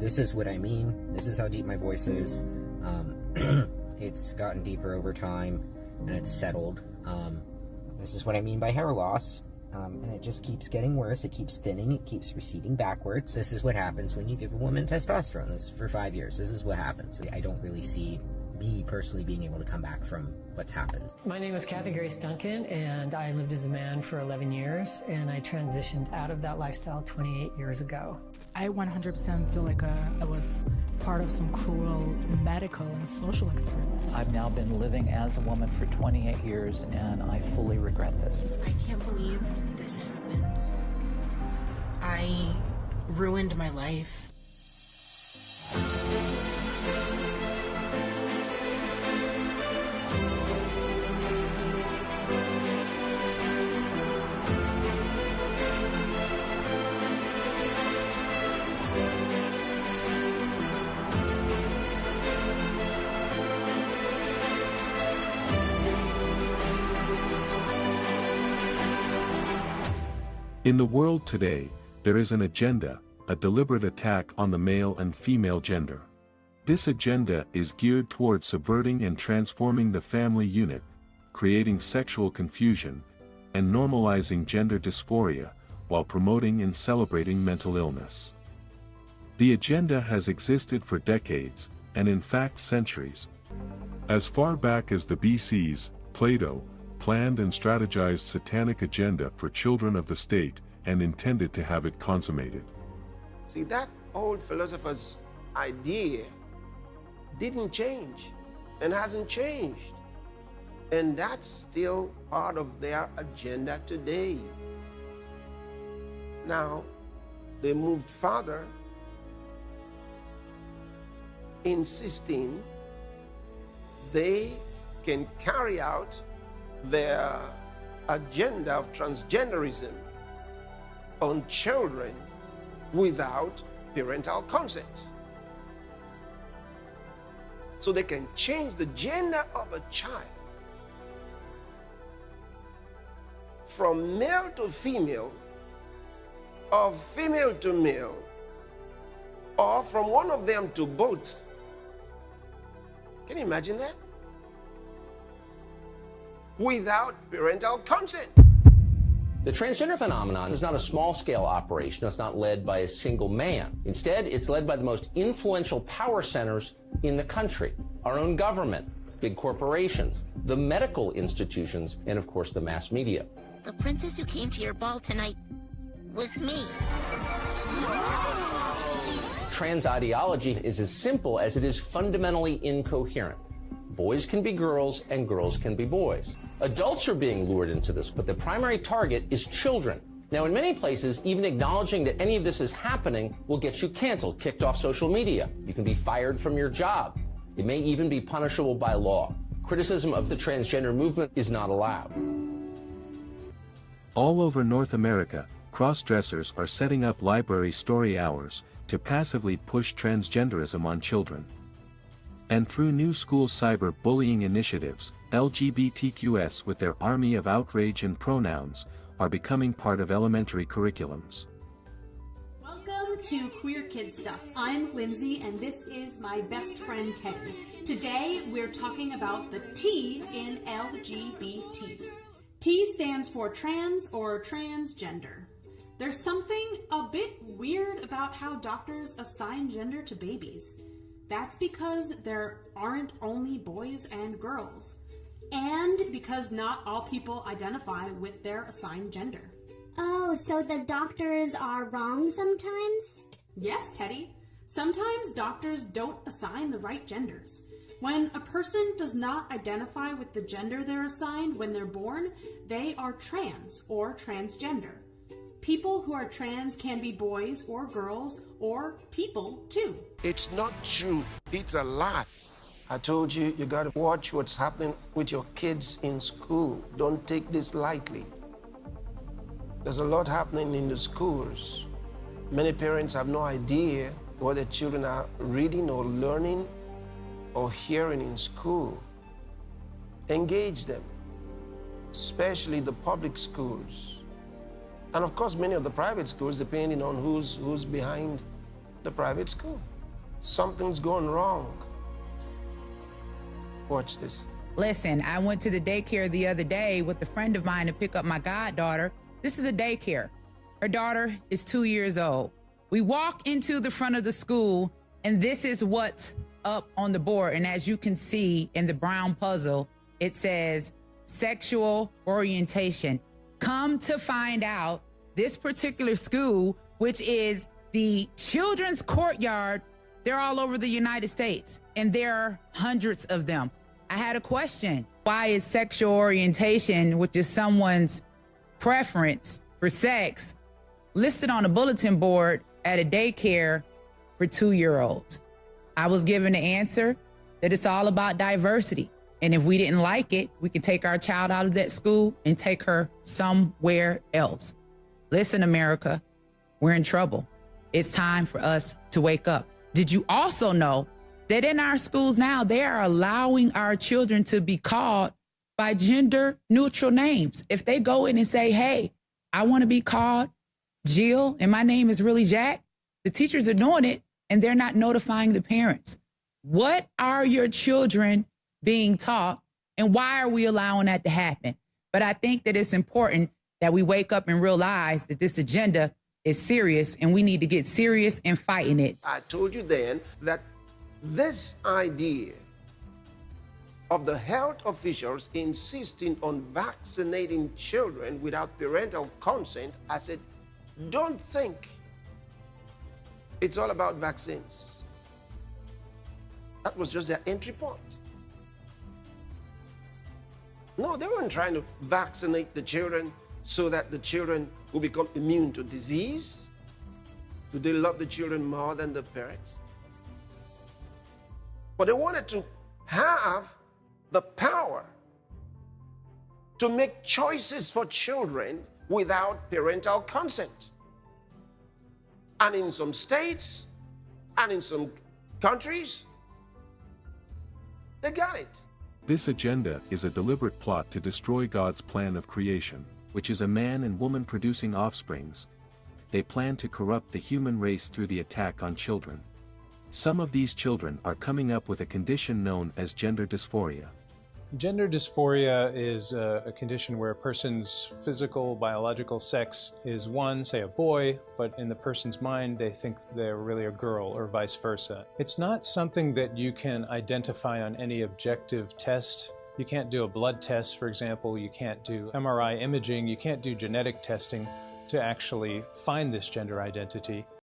This is what I mean. This is how deep my voice is. It's gotten deeper over time, and it's settled. This is what I mean by hair loss. And it just keeps getting worse. It keeps thinning. It keeps receding backwards. This is what happens when you give a woman testosterone. This is for 5 years. This is what happens. I don't really see me personally being able to come back from what's happened. My name is Kathy Grace Duncan, and I lived as a man for 11 years, and I transitioned out of that lifestyle 28 years ago. I 100% feel like I was part of some cruel medical and social experiment. I've now been living as a woman for 28 years, and I fully regret this. I can't believe this happened. I ruined my life. In the world today, there is an agenda, a deliberate attack on the male and female gender. This agenda is geared towards subverting and transforming the family unit, creating sexual confusion, and normalizing gender dysphoria, while promoting and celebrating mental illness. The agenda has existed for decades, and in fact centuries. As far back as the BCs, Plato planned and strategized satanic agenda for children of the state and intended to have it consummated. See, that old philosopher's idea didn't change and hasn't changed. And that's still part of their agenda today. Now, they moved further, insisting they can carry out their agenda of transgenderism on children without parental consent. So they can change the gender of a child from male to female, or female to male, or from one of them to both. Can you imagine that? Without parental consent. The transgender phenomenon is not a small-scale operation. It's not led by a single man. Instead, it's led by the most influential power centers in the country. Our own government, big corporations, the medical institutions, and of course the mass media. The princess who came to your ball tonight was me. Trans ideology is as simple as it is fundamentally incoherent. Boys can be girls and girls can be boys. Adults are being lured into this, but the primary target is children. Now, in many places, even acknowledging that any of this is happening will get you canceled, kicked off social media. You can be fired from your job. It may even be punishable by law. Criticism of the transgender movement is not allowed. All over North America, cross-dressers are setting up library story hours to passively push transgenderism on children. And through new school cyber bullying initiatives, LGBTQs with their army of outrage and pronouns are becoming part of elementary curriculums. Welcome to Queer Kid Stuff. I'm Lindsay and this is my best friend Teddy. Today we're talking about the T in LGBT. T stands for trans or transgender. There's something a bit weird about how doctors assign gender to babies. That's because there aren't only boys and girls, and because not all people identify with their assigned gender. Oh, so the doctors are wrong sometimes? Yes, Teddy. Sometimes doctors don't assign the right genders. When a person does not identify with the gender they're assigned when they're born, they are trans or transgender. People who are trans can be boys or girls or people too. It's not true. It's a lie. I told you, you gotta watch what's happening with your kids in school. Don't take this lightly. There's a lot happening in the schools. Many parents have no idea what their children are reading or learning or hearing in school. Engage them, especially the public schools. And of course, many of the private schools, depending on who's behind the private school. Something's going wrong. Watch this. Listen, I went to the daycare the other day with a friend of mine to pick up my goddaughter. This is a daycare. Her daughter is 2 years old. We walk into the front of the school, and this is what's up on the board. And as you can see in the brown puzzle, it says sexual orientation. Come to find out, this particular school, which is the children's courtyard, they're all over the United States, and there are hundreds of them. I had a question. Why is sexual orientation, which is someone's preference for sex, listed on a bulletin board at a daycare for 2-year-olds? I was given the answer that it's all about diversity. And if we didn't like it, we could take our child out of that school and take her somewhere else. Listen, America, we're in trouble. It's time for us to wake up. Did you also know that in our schools now, they are allowing our children to be called by gender neutral names? If they go in and say, hey, I want to be called Jill and my name is really Jack, the teachers are doing it and they're not notifying the parents. What are your children being taught, and why are we allowing that to happen? But I think that it's important that we wake up and realize that this agenda is serious, and we need to get serious in fighting it. I told you then that this idea of the health officials insisting on vaccinating children without parental consent, I said, don't think it's all about vaccines. That was just their entry point. No, they weren't trying to vaccinate the children so that the children will become immune to disease. Do they love the children more than the parents? But they wanted to have the power to make choices for children without parental consent. And in some states and in some countries, they got it. This agenda is a deliberate plot to destroy God's plan of creation, which is a man and woman producing offsprings. They plan to corrupt the human race through the attack on children. Some of these children are coming up with a condition known as gender dysphoria. Gender dysphoria is a condition where a person's physical, biological sex is one, say a boy, but in the person's mind they think they're really a girl, or vice versa. It's not something that you can identify on any objective test. You can't do a blood test, for example. You can't do MRI imaging. You can't do genetic testing to actually find this gender identity.